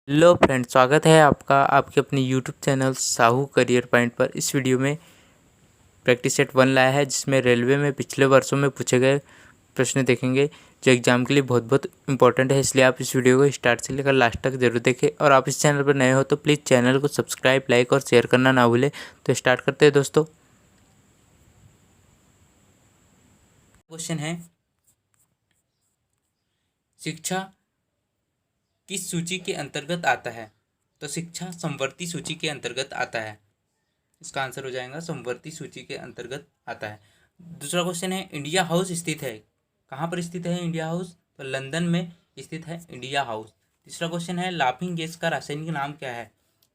Hello friend, स्वागत है आपका आपके अपने YouTube channel Sahu career point पर। इस वीडियो में प्रैक्टिस सेट 1 लाया है, जिसमें रेलवे में पिछले वर्षों में पूछे गए प्रश्न देखेंगे जो एग्जाम के लिए बहुत बहुत इंपॉर्टेंट है। इसलिए आप इस वीडियो को स्टार्ट से लेकर लास्ट तक जरूर देखें। और आप इस चैनल पर नए हो तो प्लीज़ चैनल को सब्सक्राइब, लाइक और शेयर करना ना भूलें। तो स्टार्ट करते हैं दोस्तों। क्वेश्चन है, शिक्षा किस सूची के अंतर्गत आता है? तो शिक्षा समवर्ती सूची के अंतर्गत आता है। इसका आंसर हो जाएगा समवर्ती सूची के अंतर्गत आता है। दूसरा क्वेश्चन है, इंडिया हाउस स्थित है? कहाँ पर स्थित है इंडिया हाउस? तो लंदन में स्थित है इंडिया हाउस। तीसरा क्वेश्चन है, लाफिंग गैस का रासायनिक नाम क्या है?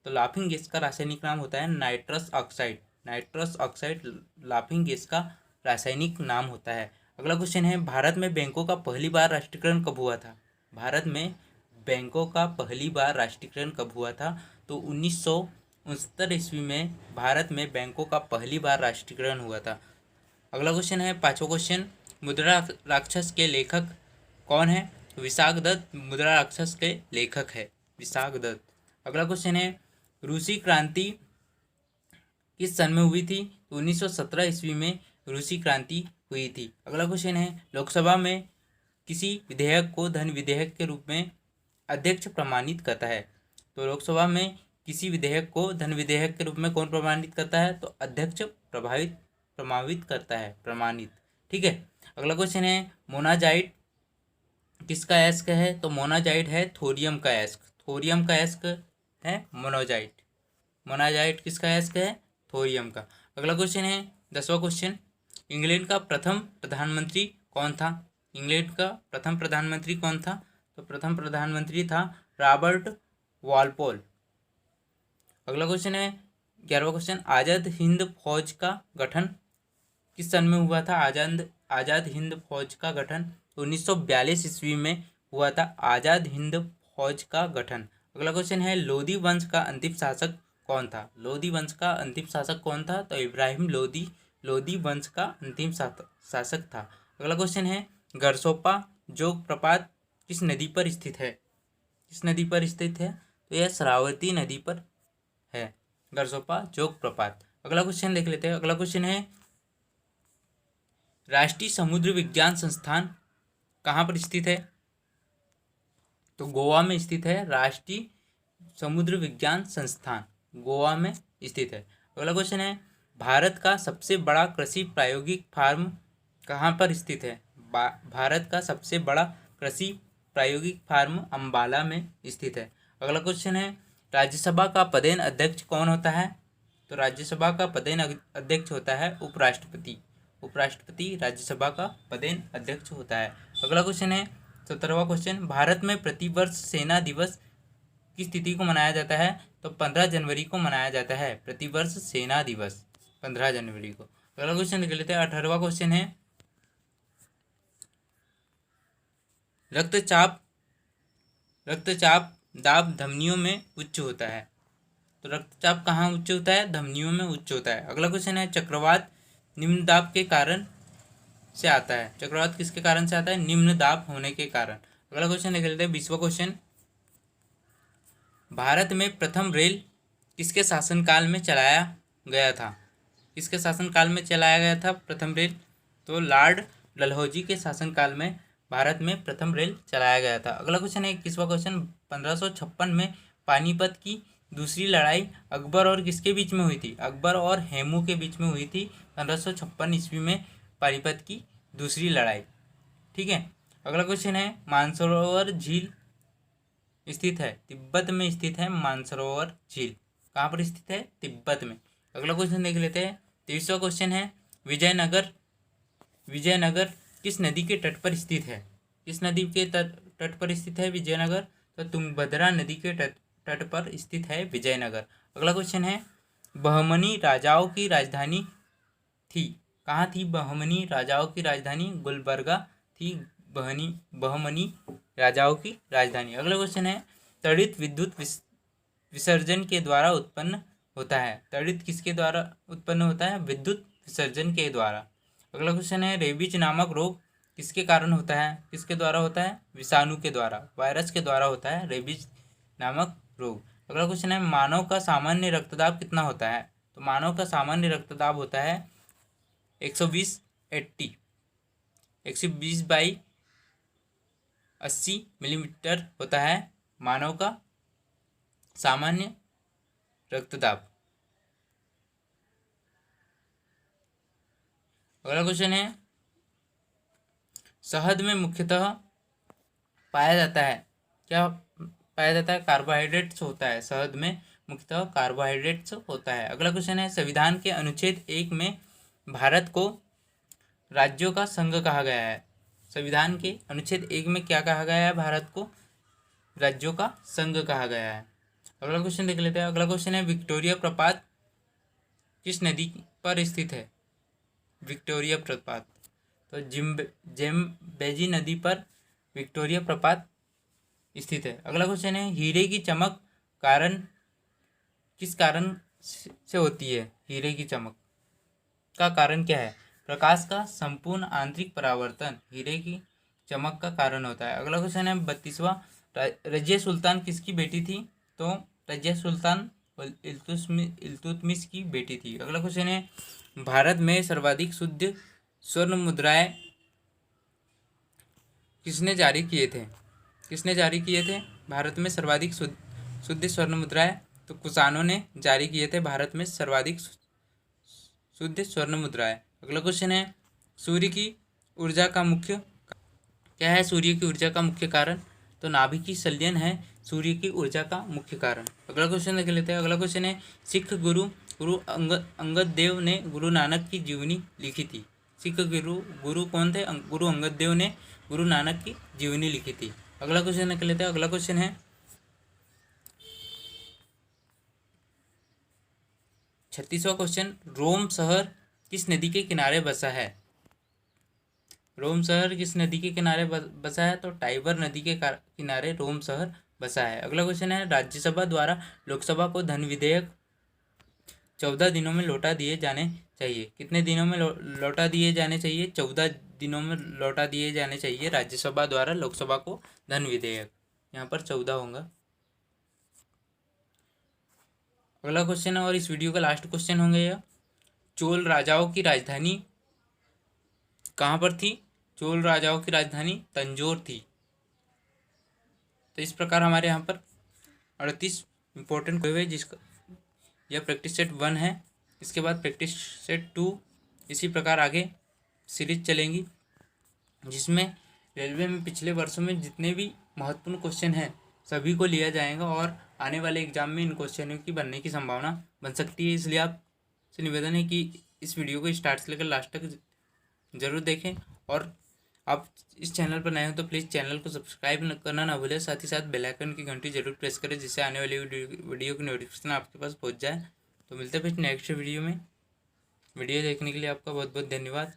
तो लाफिंग गैस का रासायनिक नाम होता है nitrous oxide. Nitrous oxide laughing gas का रासायनिक नाम होता है। अगला क्वेश्चन है, भारत में बैंकों का पहली बार राष्ट्रीयकरण कब हुआ था? भारत में बैंकों का पहली बार राष्ट्रीयकरण कब हुआ था? तो 1969 ईस्वी में भारत में बैंकों का पहली बार राष्ट्रीयकरण हुआ था। अगला क्वेश्चन है, पांचवा क्वेश्चन, मुद्रा राक्षस के लेखक कौन है? विशाख दत्त मुद्रा राक्षस के लेखक है, विशाख दत्त। अगला क्वेश्चन है, रूसी क्रांति किस सन में हुई थी? 1917 ईस्वी में रूसी क्रांति हुई थी। अगला क्वेश्चन है, लोकसभा में किसी विधेयक को धन विधेयक के रूप में अध्यक्ष प्रमाणित करता है? तो लोकसभा में किसी विधेयक को धन विधेयक के रूप में कौन प्रमाणित करता है? तो अध्यक्ष प्रमाणित करता है, प्रमाणित। ठीक है। अगला क्वेश्चन है, मोनाजाइट किसका अयस्क है? तो मोनाजाइट है थोरियम का अयस्क। थोरियम का अयस्क है मोनाजाइट। मोनाजाइट किसका अयस्क है? थोरियम का। अगला क्वेश्चन है 10वां क्वेश्चन, इंग्लैंड का प्रथम प्रधानमंत्री कौन था? इंग्लैंड का प्रथम प्रधानमंत्री कौन था? तो प्रथम प्रधानमंत्री था रॉबर्ट वॉलपोल। अगला क्वेश्चन है 11वां क्वेश्चन, आज़ाद हिंद फौज का गठन किस सन में हुआ था? आज़ाद हिंद फौज का गठन 1942 ईस्वी में हुआ था, आज़ाद हिंद फौज का गठन। अगला क्वेश्चन है, लोधी वंश का अंतिम शासक कौन था? लोधी वंश का अंतिम शासक कौन था? तो इब्राहिम लोधी लोधी वंश का अंतिम शासक था। अगला क्वेश्चन है, गरसोपा जोग प्रपात किस नदी पर स्थित है? किस नदी पर स्थित है? तो यह श्रावती नदी पर है, गरसोपा जोग प्रपात। अगला क्वेश्चन देख लेते हैं। अगला क्वेश्चन है, राष्ट्रीय समुद्र विज्ञान संस्थान कहाँ पर स्थित है? तो गोवा में स्थित है। राष्ट्रीय समुद्र विज्ञान संस्थान गोवा में स्थित है। अगला क्वेश्चन है, भारत का सबसे बड़ा कृषि प्रायोगिक फार्म कहाँ पर स्थित है? भारत का सबसे बड़ा कृषि प्रायोगिक फार्म अंबाला में स्थित है। अगला क्वेश्चन है, राज्यसभा का पदेन अध्यक्ष कौन होता है? तो राज्यसभा का पदेन अध्यक्ष होता है उपराष्ट्रपति। उपराष्ट्रपति राज्यसभा का पदेन अध्यक्ष होता है। अगला क्वेश्चन है 17वां क्वेश्चन, भारत में प्रतिवर्ष सेना दिवस किस तिथि को मनाया जाता है? तो 15 जनवरी को मनाया जाता है, प्रतिवर्ष सेना दिवस 15 जनवरी को। अगला क्वेश्चन देख लेते हैं। 18वां क्वेश्चन है, रक्तचाप दाब धमनियों में उच्च होता है। तो रक्तचाप कहाँ उच्च होता है? धमनियों में उच्च होता है। अगला क्वेश्चन है, चक्रवात निम्न दाब के कारण से आता है। चक्रवात किसके कारण से आता है? निम्न दाब होने के कारण। अगला क्वेश्चन देख लेते हैं। 20वां क्वेश्चन, भारत में प्रथम रेल किसके शासनकाल में चलाया गया था? किसके शासनकाल में चलाया गया था प्रथम रेल? तो लॉर्ड डलहौजी के शासनकाल में भारत में प्रथम रेल चलाया गया था। अगला क्वेश्चन है 21वां क्वेश्चन, 1556 में पानीपत की दूसरी लड़ाई अकबर और किसके बीच में हुई थी? अकबर और हेमू के बीच में हुई थी 1556 ईस्वी में पानीपत की दूसरी लड़ाई। ठीक है। अगला क्वेश्चन है, मानसरोवर झील स्थित है? तिब्बत में स्थित है मानसरोवर झील। कहाँ पर स्थित है? तिब्बत में। अगला क्वेश्चन देख लेते हैं। 23वां क्वेश्चन है, विजयनगर किस नदी के तट पर स्थित है? किस नदी के तट पर स्थित है विजयनगर? तो तुंगभद्रा नदी के तट पर स्थित है विजयनगर। अगला क्वेश्चन है, बहमनी राजाओं की राजधानी थी? कहाँ थी बहमनी राजाओं की राजधानी? गुलबर्गा थी बहमनी राजाओं की राजधानी। अगला क्वेश्चन है, त्वरित विद्युत विसर्जन के द्वारा उत्पन्न होता है? त्वरित किसके द्वारा उत्पन्न होता है? विद्युत विसर्जन के द्वारा। अगला क्वेश्चन है, रेबीज नामक रोग किसके कारण होता है? किसके द्वारा होता है? विषाणु के द्वारा, वायरस के द्वारा होता है रेबीज नामक रोग। अगला क्वेश्चन है मानव का सामान्य रक्तदाब कितना होता है? तो मानव का सामान्य रक्तदाब होता है 120/80, 120/80 मिलीमीटर होता है मानव का सामान्य रक्तदाब। अगला क्वेश्चन है शहद में मुख्यतः पाया जाता है, क्या पाया जाता है? कार्बोहाइड्रेट्स होता है। शहद में मुख्यतः कार्बोहाइड्रेट्स होता है। अगला क्वेश्चन है संविधान के अनुच्छेद 1 में भारत को राज्यों का संघ कहा गया है। संविधान के अनुच्छेद 1 में क्या कहा गया है? भारत को राज्यों का संघ कहा गया है। अगला क्वेश्चन देख लेते हैं। अगला क्वेश्चन है विक्टोरिया प्रपात किस नदी पर स्थित है? विक्टोरिया प्रपात तो जेम्बेजी नदी पर विक्टोरिया प्रपात स्थित है। अगला क्वेश्चन है हीरे की चमक किस कारण से होती है? हीरे की चमक का कारण क्या है? प्रकाश का संपूर्ण आंतरिक परावर्तन हीरे की चमक का कारण होता है। अगला क्वेश्चन है 32वां रजिया सुल्तान किसकी बेटी थी? तो रजिया सुल्तान इल्तुतमिश की बेटी थी। अगला क्वेश्चन है भारत में सर्वाधिक शुद्ध स्वर्ण मुद्राएं किसने जारी किए थे? किसने जारी किए थे भारत में सर्वाधिक शुद्ध स्वर्ण मुद्राएं? तो कुषाणों ने जारी किए थे भारत में सर्वाधिक शुद्ध स्वर्ण मुद्राएं। अगला क्वेश्चन है सूर्य की ऊर्जा का मुख्य क्या है? सूर्य की ऊर्जा का मुख्य कारण तो नाभिकीय संलयन है सूर्य की ऊर्जा का मुख्य कारण। अगला क्वेश्चन देख लेते हैं। अगला क्वेश्चन है सिख गुरु अंगद देव ने गुरु नानक की जीवनी लिखी थी। सिख गुरु कौन थे? गुरु अंगद देव ने गुरु नानक की जीवनी लिखी थी। अगला क्वेश्चन देख लेते हैं। अगला क्वेश्चन है 36वां क्वेश्चन रोम शहर किस नदी के किनारे बसा है? रोम शहर किस नदी के किनारे बसा है? तो टाइबर नदी के किनारे रोम शहर बसा है। अगला क्वेश्चन है राज्यसभा द्वारा लोकसभा को धन विधेयक 14 दिनों में लौटा दिए जाने चाहिए। कितने दिनों में लौटा दिए जाने चाहिए? 14 दिनों में लौटा दिए जाने चाहिए राज्यसभा द्वारा लोकसभा को धन विधेयक। यहाँ पर 14 होगा। अगला क्वेश्चन है और इस वीडियो का लास्ट क्वेश्चन होंगे यह चोल राजाओं की राजधानी कहाँ पर थी? चोल राजाओं की राजधानी तंजौर थी। तो इस प्रकार हमारे यहाँ पर 38 इंपॉर्टेंट हुए जिसका यह प्रैक्टिस सेट 1 है। इसके बाद प्रैक्टिस सेट 2 इसी प्रकार आगे सीरीज चलेंगी जिसमें रेलवे में पिछले वर्षों में जितने भी महत्वपूर्ण क्वेश्चन हैं सभी को लिया जाएगा और आने वाले एग्जाम में इन क्वेश्चनों की बनने की संभावना बन सकती है। इसलिए आपसे निवेदन है कि इस वीडियो को स्टार्ट से लेकर लास्ट तक ज़रूर देखें और आप इस चैनल पर नए हो तो प्लीज़ चैनल को सब्सक्राइब करना ना भूलें। साथ ही साथ बेल आइकन की घंटी जरूर प्रेस करें जिससे आने वाली वीडियो की नोटिफिकेशन आपके पास पहुंच जाए। तो मिलते हैं फिर नेक्स्ट वीडियो में। वीडियो देखने के लिए आपका बहुत बहुत धन्यवाद।